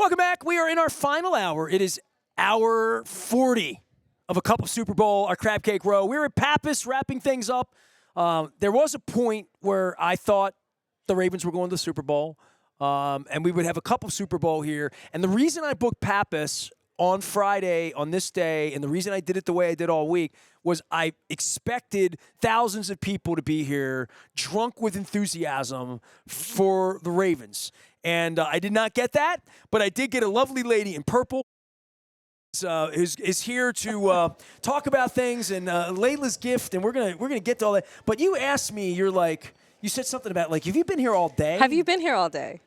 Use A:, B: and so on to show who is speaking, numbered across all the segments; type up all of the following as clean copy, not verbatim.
A: Welcome back. We are in our final hour. It is hour 40 of a cup of Super Bowl, our crab cake row. We're at Pappas wrapping things up. There was a point where I thought the Ravens were going to the Super Bowl, and we would have a cup of Super Bowl here. And the reason I booked Pappas on Friday, on this day, and the reason I did it the way I did all week was I expected thousands of people to be here, drunk with enthusiasm for the Ravens. And I did not get that, but I did get a lovely lady in purple is here to talk about things, and Leila's gift, and we're gonna get to all that. But you asked me, you said something about, like, have you been here all day?
B: Have you been here all day?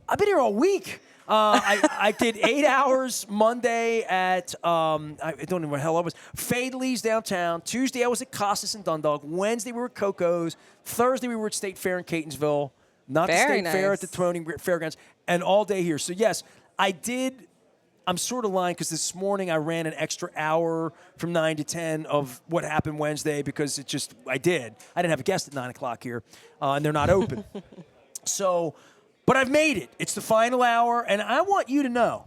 A: I've been here all week. I did 8 hours Monday at, I don't know where the hell I was, Fadley's downtown. Tuesday I was at Costas and Dundalk. Wednesday we were at Coco's. Thursday we were at State Fair in Catonsville. Not
B: Very
A: the State Fair at
B: nice.
A: the Tony Fairgrounds. And all day here. So, yes, I did. I'm sort of lying because this morning I ran an extra hour from 9 to 10 of what happened Wednesday because I didn't have a guest at 9 o'clock here, and they're not open. But I've made it. It's the final hour, and I want you to know,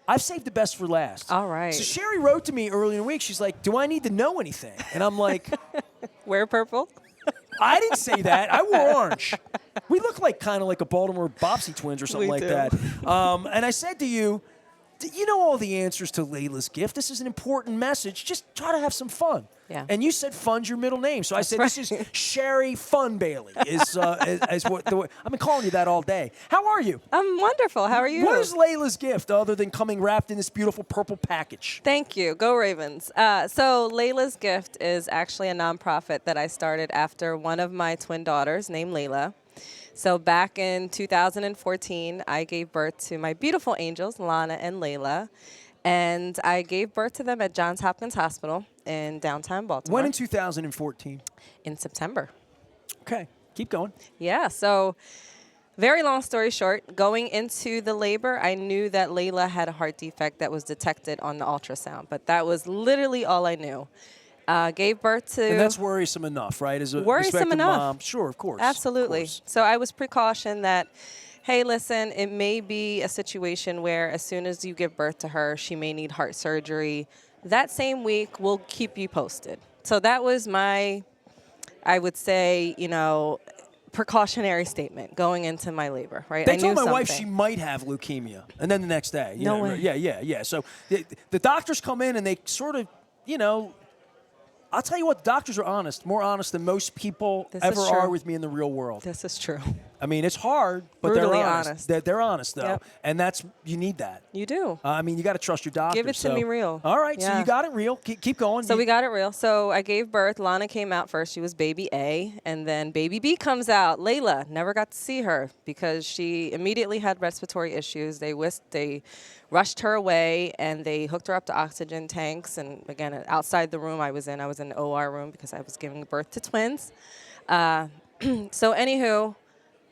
A: I've saved the best for last.
B: All right.
A: So Shari wrote to me earlier in the week. She's like, do I need to know anything? And I'm like,
B: Wear purple?
A: I didn't say that. I wore orange. We look kind of like a Baltimore Bobsey twins or something
B: We
A: like
B: do.
A: that. And I said to you, you know all the answers to Leila's gift. This is an important message. Just try to have some fun.
B: Yeah.
A: And you said fun's your middle name. So I said,
B: right.
A: This is Shari Fun Bailey. Is what I've been calling you that all day. How are you?
B: I'm wonderful. How are you?
A: What is Leila's gift other than coming wrapped in this beautiful purple package?
B: Thank you. Go Ravens. So Leila's Gift is actually a nonprofit that I started after one of my twin daughters named Leila. So back in 2014, I gave birth to my beautiful angels, Lana and Leila. And I gave birth to them at Johns Hopkins Hospital in downtown Baltimore.
A: When in 2014?
B: In September.
A: Okay, keep going.
B: Yeah, so very long story short, going into the labor, I knew that Leila had a heart defect that was detected on the ultrasound, but that was literally all I knew. Gave birth to...
A: And that's worrisome enough, right? As a
B: Worrisome
A: respected
B: enough.
A: mom. Sure, of course.
B: Absolutely.
A: Of course.
B: So I was precautioned that, hey, listen, it may be a situation where as soon as you give birth to her, she may need heart surgery. That same week, we'll keep you posted. So that was my, I would say, precautionary statement going into my labor, right?
A: They
B: I
A: told
B: knew
A: my wife
B: something.
A: she might have leukemia, and then the next day.
B: No way.
A: Yeah. So the doctors come in and they sort of, I'll tell you what, doctors are honest, more honest than most people
B: This
A: ever
B: is true.
A: are with me in the real world.
B: This is true.
A: I mean, it's hard, but
B: Brutally
A: they're honest.
B: honest.
A: They're honest, though.
B: Yep.
A: And you need that.
B: You do.
A: You got to trust your doctor.
B: Give it to me real.
A: All right, so
B: Yeah.
A: you got it real. Keep going.
B: So we got it real. So I gave birth. Lana came out first. She was baby A. And then baby B comes out. Leila, never got to see her because she immediately had respiratory issues. They rushed her away, and they hooked her up to oxygen tanks. And, again, outside the room I was in the OR room because I was giving birth to twins. So, anywho,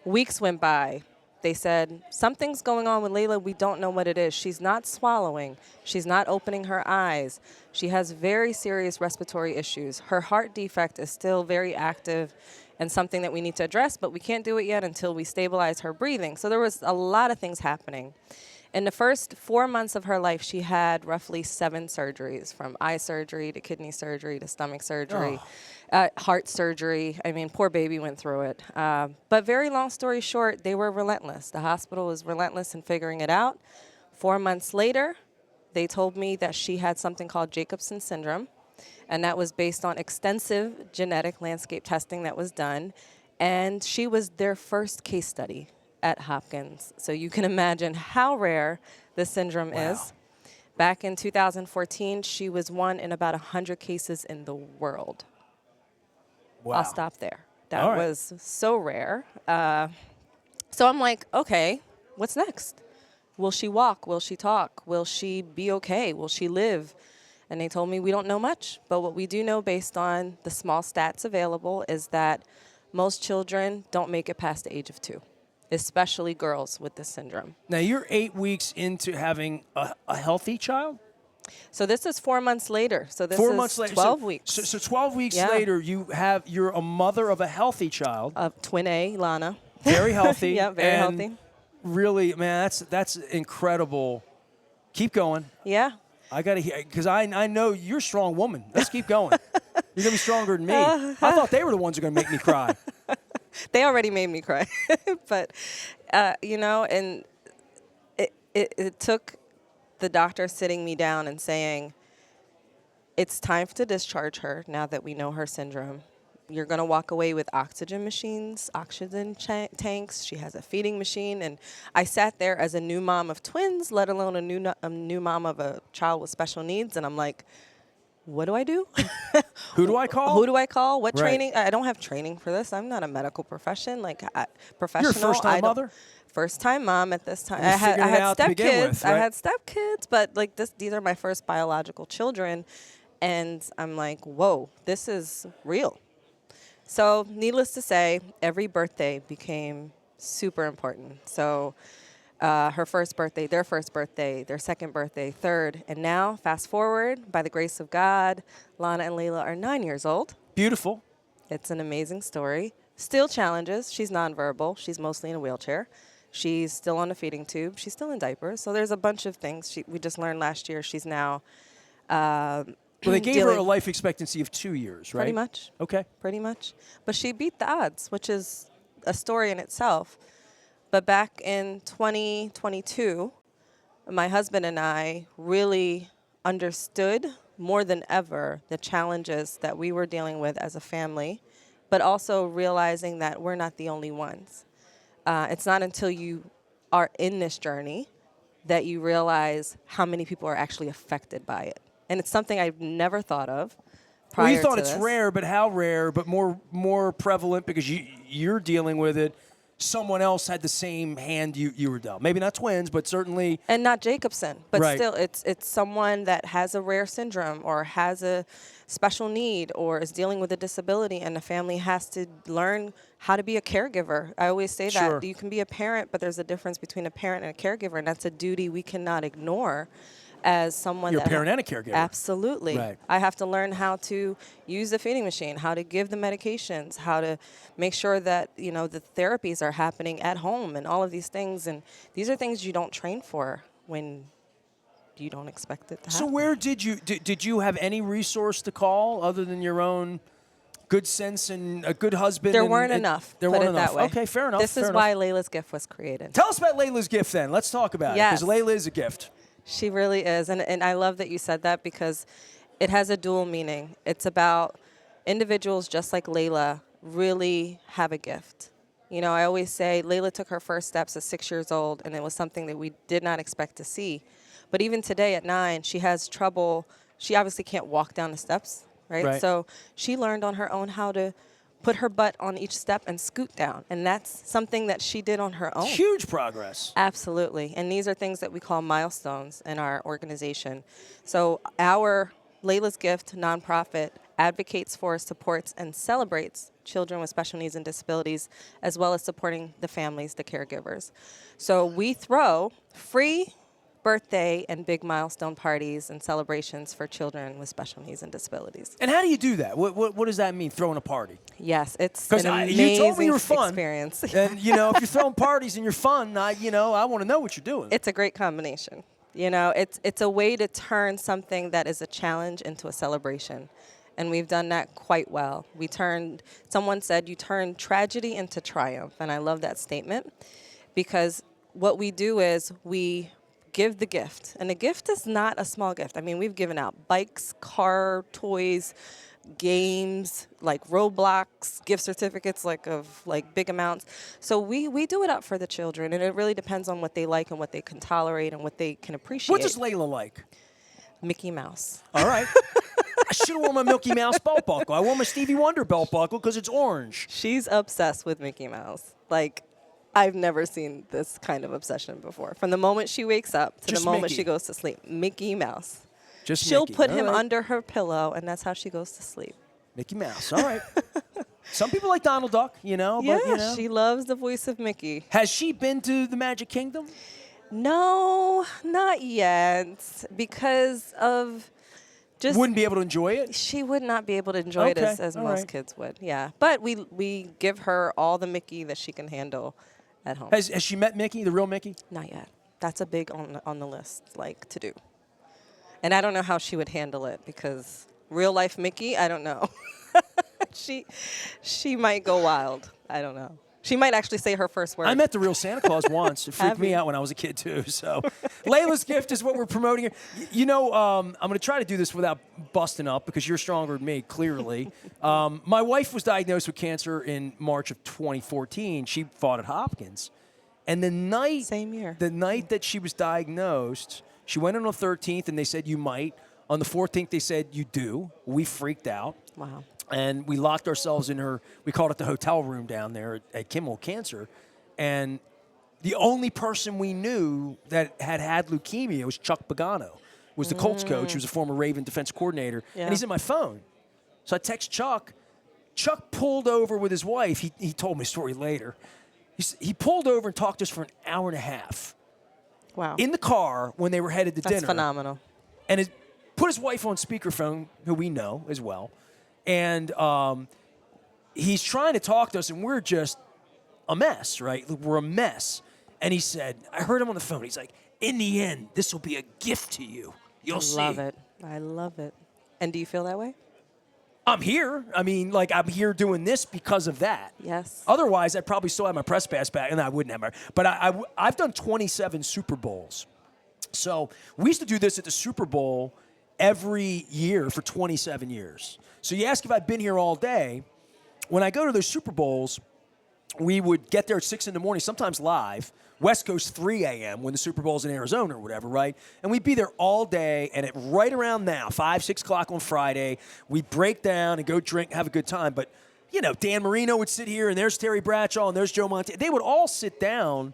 B: weeks went by. They said, something's going on with Leila. We don't know what it is. She's not swallowing. She's not opening her eyes. She has very serious respiratory issues. Her heart defect is still very active and something that we need to address, but we can't do it yet until we stabilize her breathing. So there was a lot of things happening. In the first 4 months of her life, she had roughly 7 surgeries, from eye surgery to kidney surgery to stomach surgery, heart surgery. I mean, poor baby went through it. But very long story short, they were relentless. The hospital was relentless in figuring it out. 4 months later, they told me that she had something called Jacobson syndrome, and that was based on extensive genetic landscape testing that was done. And she was their first case study at Hopkins. So you can imagine how rare this syndrome is. Back in 2014, she was one in about 100 cases in the world.
A: Wow.
B: I'll stop there. That
A: All right.
B: was so rare. So I'm like, okay, what's next? Will she walk? Will she talk? Will she be okay? Will she live? And they told me we don't know much, but what we do know based on the small stats available is that most children don't make it past the age of 2. Especially girls with this syndrome.
A: Now, you're 8 weeks into having a healthy child?
B: So this is 4 months later. So this
A: 4
B: is
A: months later.
B: 12 weeks.
A: So 12 weeks
B: Yeah.
A: later, you're a mother of a healthy child.
B: Twin A, Lana.
A: Very healthy.
B: Yeah, very
A: and
B: healthy.
A: really, man, that's incredible. Keep going.
B: Yeah.
A: I got to hear, because I know you're a strong woman. Let's keep going. You're going to be stronger than me. I thought they were the ones who are going to make me cry.
B: They already made me cry. But, and it took the doctor sitting me down and saying, it's time to discharge her now that we know her syndrome. You're going to walk away with oxygen machines, oxygen tanks. She has a feeding machine. And I sat there as a new mom of twins, let alone a new mom of a child with special needs. And I'm like, what do I do?
A: Who do I call?
B: Who do I call? What
A: Right.
B: training? I don't have training for this. I'm not a medical professional. Professional.
A: You're a first-time mother?
B: First-time mom at this time.
A: You're
B: I
A: figuring it
B: had
A: out to begin
B: stepkids.
A: with,
B: I
A: right?
B: had stepkids, but these are my first biological children. And I'm like, whoa, this is real. So needless to say, every birthday became super important. So her first birthday, their second birthday, third. And now, fast forward, by the grace of God, Lana and Leila are 9 years old.
A: Beautiful.
B: It's an amazing story. Still challenges. She's nonverbal. She's mostly in a wheelchair. She's still on a feeding tube. She's still in diapers. So there's a bunch of things. We just learned last year she's now
A: Well, they gave her a life expectancy of 2 years, right?
B: Pretty much.
A: Okay.
B: Pretty much. But she beat the odds, which is a story in itself. But back in 2022, my husband and I really understood more than ever the challenges that we were dealing with as a family, but also realizing that we're not the only ones. It's not until you are in this journey that you realize how many people are actually affected by it. And it's something I've never thought of prior
A: Well, you thought
B: to
A: it's
B: this.
A: rare, but how rare, but more prevalent because you're dealing with it. Someone else had the same hand you were dealt. Maybe not twins, but certainly.
B: And not Jacobson, but
A: Right.
B: still, it's someone that has a rare syndrome or has a special need or is dealing with a disability, and the family has to learn how to be a caregiver. I always say
A: Sure.
B: that you can be a parent, but there's a difference between a parent and a caregiver, and that's a duty we cannot ignore as someone
A: You're a
B: that
A: parent and a caregiver.
B: Absolutely.
A: Right.
B: I have to learn how to use the feeding machine, how to give the medications, how to make sure that, the therapies are happening at home and all of these things. And these are things you don't train for when you don't expect it to happen.
A: So where did you have any resource to call other than your own good sense and a good husband?
B: There weren't enough.
A: There
B: put
A: weren't
B: it
A: enough.
B: that way.
A: Okay, fair enough.
B: This is why Layla's gift was created.
A: Tell us about Layla's gift then. Let's talk about it.
B: Yes.
A: Because Layla is a gift.
B: She really is. And I love that you said that because it has a dual meaning. It's about individuals just like Leila really have a gift. I always say Leila took her first steps at 6 years old, and it was something that we did not expect to see. But even today at 9, she has trouble. She obviously can't walk down the steps, right? So she learned on her own how to put her butt on each step and scoot down. And that's something that she did on her own.
A: Huge progress.
B: Absolutely. And these are things that we call milestones in our organization. So our Layla's Gift nonprofit advocates for, supports, and celebrates children with special needs and disabilities, as well as supporting the families, the caregivers. So we throw free birthday and big milestone parties and celebrations for children with special needs and disabilities.
A: And how do you do that? What does that mean, throwing a party?
B: Yes, it's an amazing
A: you told me you were fun.
B: experience.
A: And, if you're throwing parties and you're fun, I want to know what you're doing.
B: It's a great combination. It's a way to turn something that is a challenge into a celebration. And we've done that quite well. Someone said, you turn tragedy into triumph. And I love that statement because what we do is we give the gift. And the gift is not a small gift. I mean, we've given out bikes, car, toys, games, like Roblox, gift certificates of big amounts. So we do it up for the children, and it really depends on what they like and what they can tolerate and what they can appreciate.
A: What does Layla like?
B: Mickey Mouse.
A: All right. I should have worn my Mickey Mouse belt buckle. I wore my Stevie Wonder belt buckle because it's orange.
B: She's obsessed with Mickey Mouse. I've never seen this kind of obsession before. From the moment she wakes up to
A: Just
B: the moment
A: Mickey.
B: she goes to sleep, Mickey Mouse.
A: Just
B: She'll
A: Mickey.
B: put
A: All
B: him
A: right.
B: under her pillow, and that's how she goes to sleep.
A: Mickey Mouse. All right. Some people like Donald Duck,
B: Yeah,
A: but,
B: she loves the voice of Mickey.
A: Has she been to the Magic Kingdom?
B: No, not yet, because of just
A: Wouldn't be able to enjoy it?
B: she would not be able to enjoy it as
A: all
B: most
A: right.
B: kids would. Yeah, but we give her all the Mickey that she can handle at home.
A: Has she met Mickey, the real Mickey?
B: Not yet. That's a big on the list, like, to do. And I don't know how she would handle it because real life Mickey, I don't know. She might go wild. I don't know. She might actually say her first word.
A: I met the real Santa Claus once. It freaked me out when I was a kid, too. So Leila's gift is what we're promoting here. You know, I'm going to try to do this without busting up because you're stronger than me, clearly. My wife was diagnosed with cancer in March of 2014. She fought at Hopkins. And
B: Same year.
A: The night that she was diagnosed, she went on the 13th, and they said, you might. On the 14th, they said, you do. We freaked out.
B: Wow.
A: And we locked ourselves in we called it the hotel room down there at Kimmel Cancer. And the only person we knew that had leukemia was Chuck Pagano, was the Colts coach. He was a former Raven defense coordinator.
B: Yeah.
A: And he's in my phone. So I text Chuck. Chuck pulled over with his wife. He told me a story later. He pulled over and talked to us for an hour and a half.
B: Wow.
A: In the car when they were headed to dinner.
B: That's phenomenal.
A: And put his wife on speakerphone, who we know as well. And he's trying to talk to us, and we're just a mess, right? We're a mess. And he said, I heard him on the phone. He's like, in the end, this will be a gift to you. You'll see.
B: I love it. I love it. And do you feel that way?
A: I'm here. I mean, like, I'm here doing this because of that.
B: Yes.
A: Otherwise, I'd probably still have my press pass back, and I wouldn't have my. But I've done 27 Super Bowls. So we used to do this at the Super Bowl every year for 27 years. So you ask if I've been here all day. When I go to those Super Bowls, we would get there at 6 in the morning, sometimes live. West Coast 3 a.m. when the Super Bowl's in Arizona or whatever, right? And we'd be there all day, and at right around now, 5, 6 o'clock on Friday, we'd break down and go drink, have a good time. But, you know, Dan Marino would sit here, and there's Terry Bradshaw, and there's Joe Montana. They would all sit down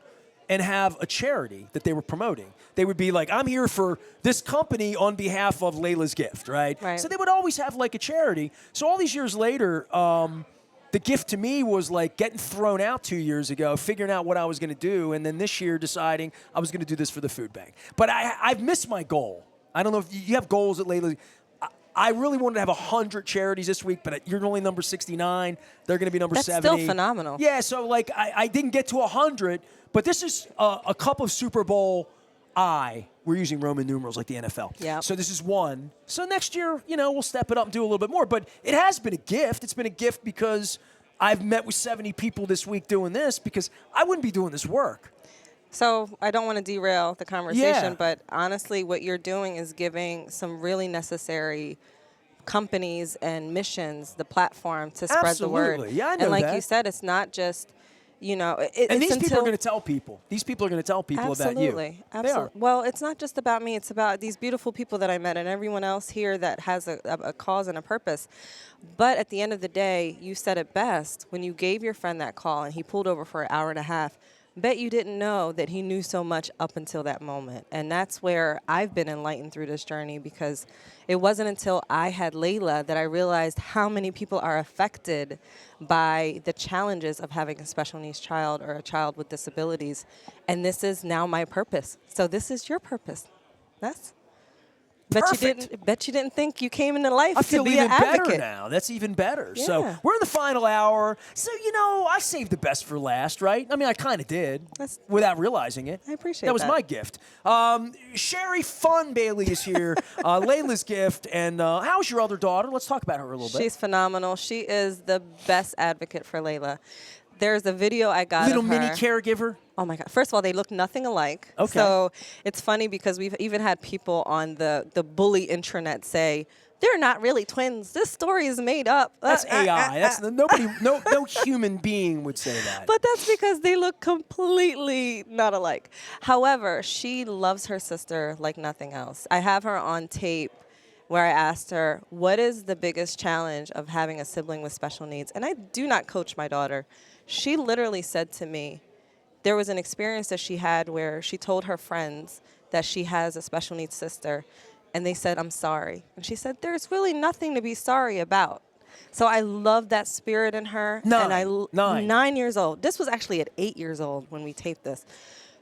A: and have a charity that they were promoting. They would be like, I'm here for this company on behalf of Leila's gift, right? So they would always have like a charity. So all these years later, the gift to me was like getting thrown out 2 years ago, figuring out what I was going to do, and then this year deciding I was going to do this for the food bank. But I've missed my goal. I don't know if you have goals at Leila. I really wanted to have 100 charities this week, but you're only number 69. They're going to be number 70.
B: That's still phenomenal.
A: Yeah, so like I didn't get to 100, but this is a cup of Super Bowl we're using Roman numerals like the NFL.
B: Yeah.
A: So this is one. So next year, you know, we'll step it up and do a little bit more. But it has been a gift. It's been a gift because I've met with 70 people this week doing this because I wouldn't be doing this work.
B: So I don't want to derail the conversation, but honestly, what you're doing is giving some really necessary companies and missions the platform to spread the word.
A: Absolutely. Yeah, I know
B: and like
A: that.
B: You said, it's not just, you know,
A: and these people are going to tell people. These people are going to tell people about you.
B: Absolutely. Well, it's not just about me. It's about these beautiful people that I met and everyone else here that has a cause and a purpose. But at the end of the day, you said it best when you gave your friend that call and he pulled over for an hour and a half. Bet you didn't know that he knew so much up until that moment. And that's where I've been enlightened through this journey because it wasn't until I had Leila that I realized how many people are affected by the challenges of having a special needs child or a child with disabilities. And this is now my purpose. So this is your purpose. That's Bet you didn't think you came into life to be an advocate.
A: I feel even better now. That's even better.
B: Yeah.
A: So we're in the final hour. So, you know, I saved the best for last, right? I mean, I kind of did without realizing it.
B: I appreciate
A: that. Was my gift. Shari Bailey is here, Leila's gift. And how's your other daughter? Let's talk about her a little bit.
B: She's phenomenal. She is the best advocate for Leila. There's a video I got
A: Little
B: of her.
A: mini caregiver.
B: Oh, my God. First of all, they look nothing alike.
A: Okay.
B: So it's funny because we've even had people on the bully intranet say, they're not really twins. This story is made up.
A: That's AI. That's no human being would say that.
B: But that's because they look completely not alike. However, she loves her sister like nothing else. I have her on tape where I asked her, what is the biggest challenge of having a sibling with special needs? And I do not coach my daughter. She literally said to me, there was an experience that she had where she told her friends that she has a special needs sister, and they said, I'm sorry. And she said, there's really nothing to be sorry about. So I love that spirit in her. 9 years old. This was actually at 8 years old when we taped this.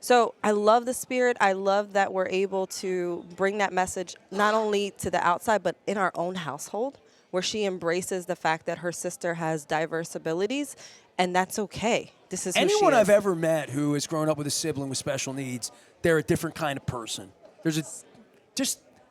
B: So I love the spirit. I love that we're able to bring that message not only to the outside, but in our own household, where she embraces the fact that her sister has diverse abilities and that's okay. This is who
A: Anyone
B: she is.
A: I've ever met who has grown up with a sibling with special needs, they're a different kind of person.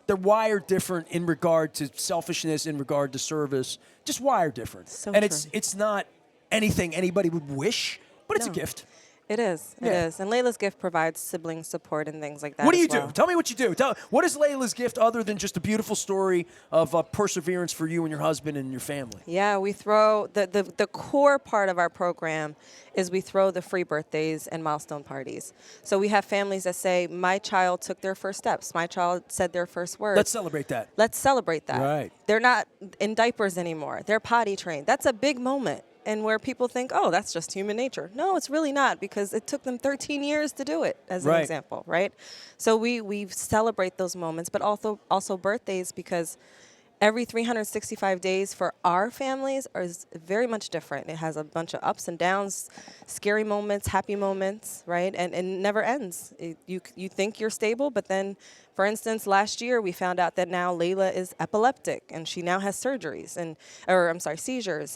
A: They're wired different in regard to selfishness, in regard to service, just wired different.
B: So
A: and
B: true.
A: it's not anything anybody would wish, but it's a gift.
B: It is. It is. And Leila's gift provides sibling support and things like that.
A: What do you
B: as well.
A: do? Tell me what you do. What is Leila's gift other than just a beautiful story of perseverance for you and your husband and your family?
B: Yeah, we throw the core part of our program is we throw the free birthdays and milestone parties. So we have families that say, my child took their first steps. My child said their first words.
A: Let's celebrate that.
B: Let's celebrate that.
A: Right.
B: They're not in diapers anymore. They're potty trained. That's a big moment. And where people think, oh, that's just human nature. No, it's really not, because it took them 13 years to do it, as an example, right? So we celebrate those moments, but also birthdays, because every 365 days for our families is very much different. It has a bunch of ups and downs, scary moments, happy moments, right? And it never ends. You think you're stable, but then, for instance, last year we found out that now Leila is epileptic, and she now has seizures.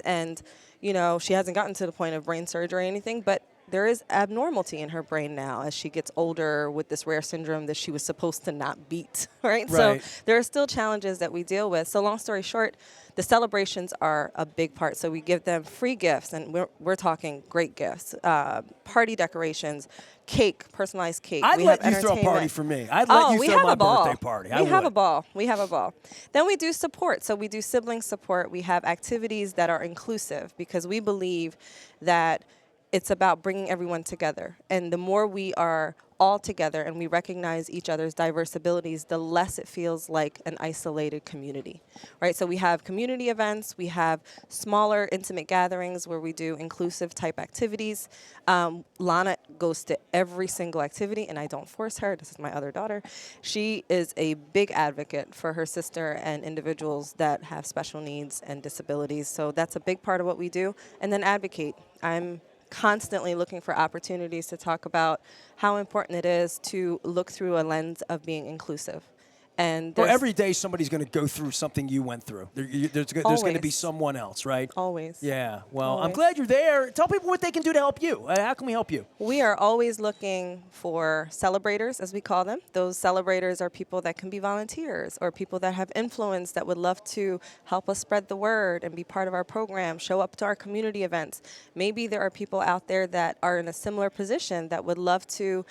B: And, you know, she hasn't gotten to the point of brain surgery or anything, but there is abnormality in her brain now as she gets older with this rare syndrome that she was supposed to not beat, right? So there are still challenges that we deal with. So long story short, the celebrations are a big part. So we give them free gifts, and we're talking great gifts, party decorations, cake, personalized cake.
A: I'd let you throw a party for me. I'd let you throw my birthday party.
B: We have a ball. We have a ball. Then we do support. So we do sibling support. We have activities that are inclusive, because we believe that it's about bringing everyone together. And the more we are all together and we recognize each other's diverse abilities, the less it feels like an isolated community, right? So we have community events. We have smaller, intimate gatherings where we do inclusive type activities. Lana goes to every single activity, and I don't force her. This is my other daughter. She is a big advocate for her sister and individuals that have special needs and disabilities. So that's a big part of what we do. And then advocate. I'm constantly looking for opportunities to talk about how important it is to look through a lens of being inclusive. And
A: every day somebody's going to go through something you went through. There's going to be someone else, right?
B: Always.
A: Yeah. Well,
B: Always.
A: I'm glad you're there. Tell people what they can do to help you. How can we help you?
B: We are always looking for celebrators, as we call them. Those celebrators are people that can be volunteers or people that have influence that would love to help us spread the word and be part of our program, show up to our community events. Maybe there are people out there that are in a similar position that would love to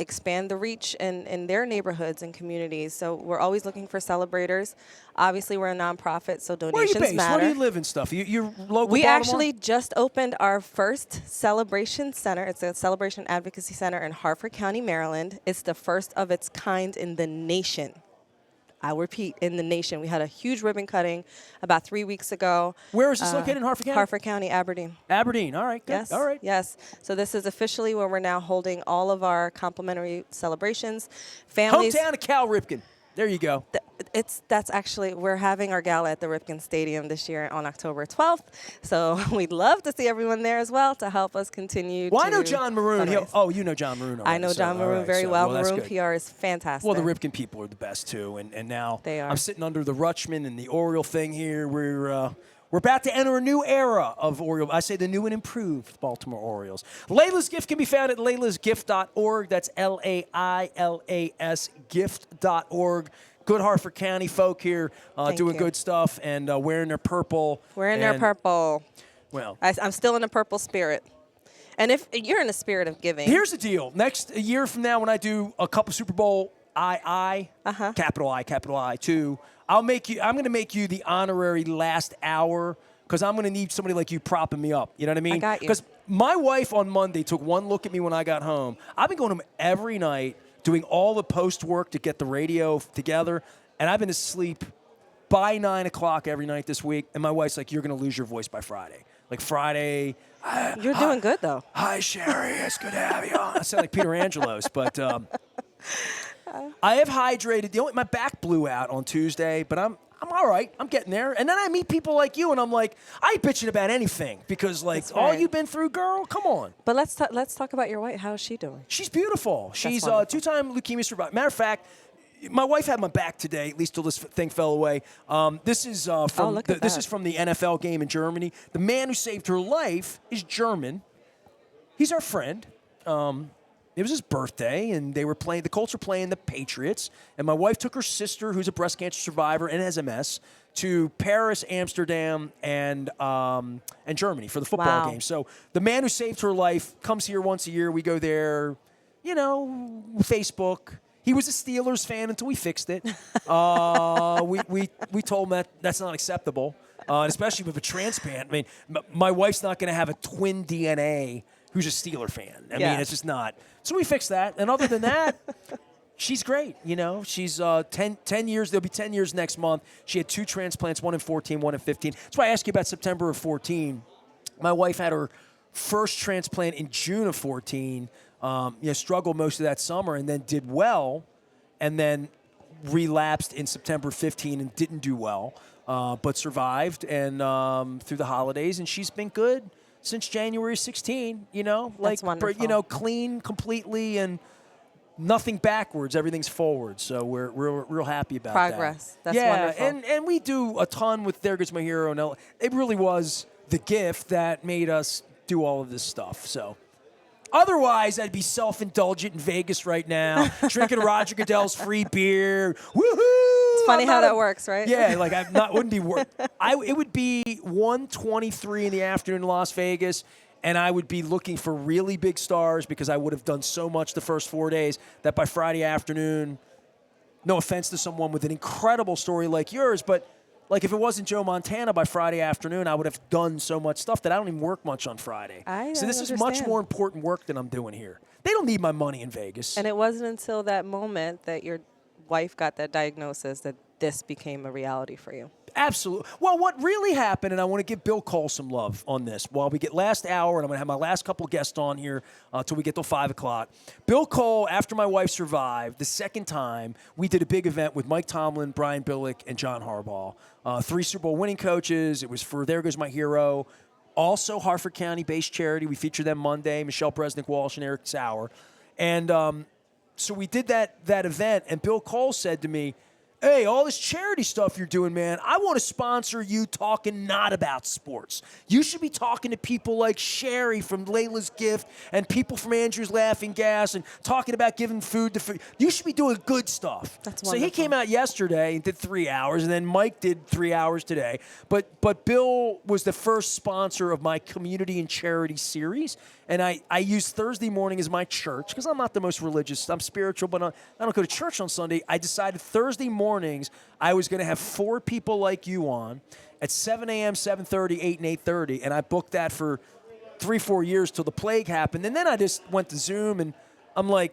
B: expand the reach in their neighborhoods and communities. So we're always looking for celebrators. Obviously, we're a nonprofit, so donations
A: Where are you based?
B: matter.
A: Where do you live and stuff? You're local
B: We
A: Baltimore?
B: actually just opened our first celebration center. It's a celebration advocacy center in Harford County, Maryland. It's the first of its kind in the nation. I repeat, in the nation. We had a huge ribbon cutting about 3 weeks ago.
A: Where is this located in Harford County?
B: Harford County, Aberdeen.
A: Aberdeen. All right. Good.
B: Yes.
A: All right.
B: Yes. So this is officially where we're now holding all of our complimentary celebrations. Families.
A: Hometown of Cal Ripken. There you go.
B: That's actually, we're having our gala at the Ripken Stadium this year on October 12th. So we'd love to see everyone there as well to help us continue.
A: Well, I know John Maroon.
B: fundraise.
A: You know John Maroon already.
B: I know John Maroon very well. Maroon PR is fantastic.
A: Well, the Ripken people are the best too, and now
B: They are.
A: I'm sitting under the Rutschman and the Oriole thing here. We're about to enter a new era of Oriole. I say the new and improved Baltimore Orioles. Leila's Gift can be found at leilasgift.org. That's LAILAS gift.org. Good Harford County folk here doing good stuff and wearing their purple.
B: Wearing their purple.
A: Well,
B: I'm still in the purple spirit. And if you're in the spirit of giving.
A: Here's the deal. A year from now when I do a couple Super Bowl capital I, too, I'm going to make you the honorary last hour because I'm going to need somebody like you propping me up. You know what I mean?
B: I got you.
A: Because my wife on Monday took one look at me when I got home. I've been going home every night doing all the post work to get the radio together, and I've been asleep by 9 o'clock every night this week. And my wife's like, "You're going to lose your voice by Friday." Like Friday.
B: You're doing good though.
A: Hi, Shari. It's good to have you on. I sound like Peter Angelos, but I have hydrated. My back blew out on Tuesday, but I'm all right. I'm getting there. And then I meet people like you, and I'm like, I ain't bitching about anything because, like, all you've been through, girl, come on.
B: But let's talk about your wife. How is she doing?
A: She's beautiful. She's
B: wonderful.
A: two-time leukemia survivor. Matter of fact, my wife had my back today, at least till this thing fell away. This is this is from the NFL game in Germany. The man who saved her life is German. He's our friend. It was his birthday, and they were playing. The Colts were playing the Patriots, and my wife took her sister, who's a breast cancer survivor and has MS, to Paris, Amsterdam, and Germany for the football game. So the man who saved her life comes here once a year. We go there, Facebook. He was a Steelers fan until we fixed it. We told him that's not acceptable, and especially with a transplant. I mean, my wife's not going to have a twin DNA who's a Steeler fan. I mean, it's just not. So we fixed that. And other than that, she's great. She's 10 years. There'll be 10 years next month. She had 2 transplants, one in 14, one in 15. That's why I asked you about September of 14. My wife had her first transplant in June of 14. Struggled most of that summer and then did well, and then relapsed in September 15 and didn't do well, but survived and through the holidays. And she's been good since January 16,
B: That's wonderful.
A: Clean completely and nothing backwards. Everything's forward. So we're real happy about
B: Progress.
A: that.
B: That's wonderful.
A: And we do a ton with There Goes My Hero. And it really was the gift that made us do all of this stuff. So otherwise, I'd be self-indulgent in Vegas right now, drinking Roger Goodell's free beer. Woohoo!
B: It's funny how that works, right?
A: Yeah, like wouldn't be work. It would be 1:23 in the afternoon in Las Vegas, and I would be looking for really big stars because I would have done so much the first 4 days that by Friday afternoon, no offense to someone with an incredible story like yours, but like if it wasn't Joe Montana by Friday afternoon, I would have done so much stuff that I don't even work much on Friday. So this is much more important work than I'm doing here. They don't need my money in Vegas.
B: And it wasn't until that moment that your wife got that diagnosis that this became a reality for you.
A: Absolutely. Well, what really happened, and I want to give Bill Cole some love on this while we get last hour, and I'm going to have my last couple guests on here until we get till 5 o'clock. Bill Cole, after my wife survived, the second time, we did a big event with Mike Tomlin, Brian Billick, and John Harbaugh. 3 Super Bowl winning coaches. It was for There Goes My Hero. Also, Harford County-based charity. We featured them Monday, Michelle Bresnick-Walsh and Eric Sauer. And so we did that event, and Bill Cole said to me, hey, all this charity stuff you're doing, man, I want to sponsor you talking not about sports. You should be talking to people like Shari from Leila's Gift and people from Andrew's Laughing Gas and talking about giving food to food. You should be doing good stuff.
B: That's
A: wonderful. So he came out yesterday and did 3 hours, and then Mike did 3 hours today. But Bill was the first sponsor of my community and charity series, and I used Thursday morning as my church because I'm not the most religious. I'm spiritual, but I don't go to church on Sunday. I decided Thursday mornings I was going to have 4 people like you on at 7 a.m., 7:30, 8, and 8:30, and I booked that for 3-4 years till the plague happened. And then I just went to Zoom, and I'm like,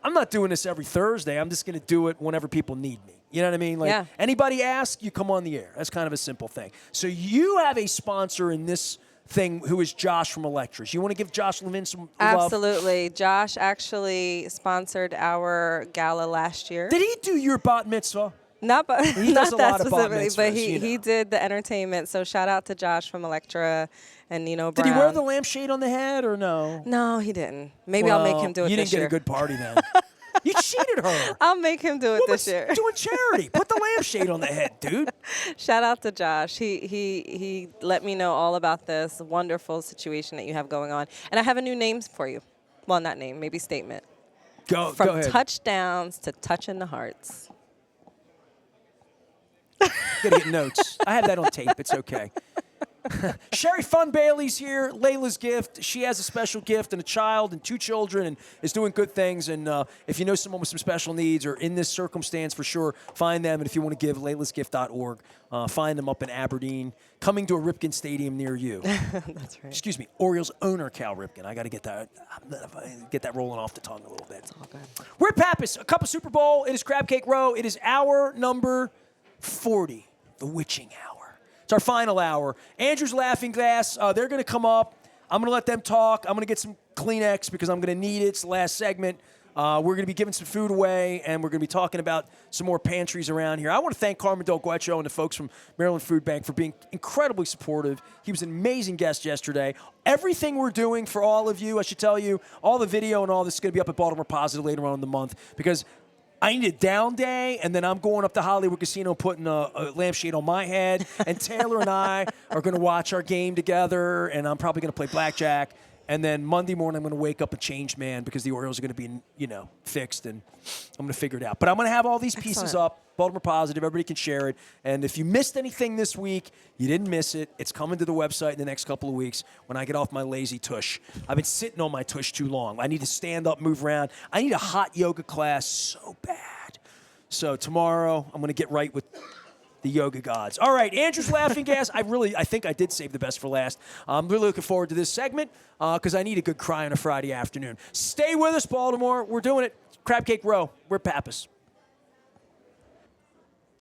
A: I'm not doing this every Thursday. I'm just going to do it whenever people need me. You know what I mean? Like anybody asks, you come on the air. That's kind of a simple thing. So you have a sponsor in this thing who is Josh from Electras. You want to give Josh Levin some love?
B: Absolutely. Josh actually sponsored our gala last year.
A: Did he do your bat mitzvah?
B: Not
A: that
B: specifically, but he did the entertainment. So shout out to Josh from Electra and Nino Brown.
A: Did he wear the lampshade on the head or no?
B: No, he didn't. Maybe I'll make him do it this year.
A: You didn't get a good party then. You cheated her.
B: I'll make him do it this year.
A: Doing charity. Put the lampshade on the head, dude.
B: Shout out to Josh. He let me know all about this wonderful situation that you have going on. And I have a new name for you. Well, not name, maybe statement.
A: Go ahead.
B: From touchdowns to touching the hearts.
A: Gotta get notes. I have that on tape. It's okay. Shari Bailey's here, Leila's Gift. She has a special gift and a child and 2 children and is doing good things. And if you know someone with some special needs or in this circumstance, for sure, find them. And if you want to give, leilasgift.org. Find them up in Aberdeen, coming to a Ripken Stadium near you.
B: That's right.
A: Excuse me, Orioles owner Cal Ripken. I got to get that rolling off the tongue a little bit.
B: It's all good.
A: We're at Pappas, a cup of Super Bowl. It is Crab Cake Row. It is hour number 40, the witching hour. It's our final hour. Andrew's Laughing Gas, they're going to come up. I'm going to let them talk. I'm going to get some Kleenex because I'm going to need it. It's the last segment. We're going to be giving some food away, and we're going to be talking about some more pantries around here. I want to thank Carmen Del Guecho and the folks from Maryland Food Bank for being incredibly supportive. He was an amazing guest yesterday. Everything we're doing for all of you, I should tell you, all the video and all this is going to be up at Baltimore Positive later on in the month because I need a down day, and then I'm going up to Hollywood Casino putting a lampshade on my head, and Taylor and I are going to watch our game together, and I'm probably going to play blackjack. And then Monday morning, I'm going to wake up a changed man because the Orioles are going to be, fixed, and I'm going to figure it out. But I'm going to have all these pieces
B: Excellent.
A: up, Baltimore Positive. Everybody can share it. And if you missed anything this week, you didn't miss it. It's coming to the website in the next couple of weeks when I get off my lazy tush. I've been sitting on my tush too long. I need to stand up, move around. I need a hot yoga class so bad. So tomorrow, I'm going to get right with the yoga gods. All right, Andrew's laughing gas. I think I did save the best for last. I'm really looking forward to this segment because I need a good cry on a Friday afternoon. Stay with us, Baltimore. We're doing it. Crab Cake Row. We're Pappas.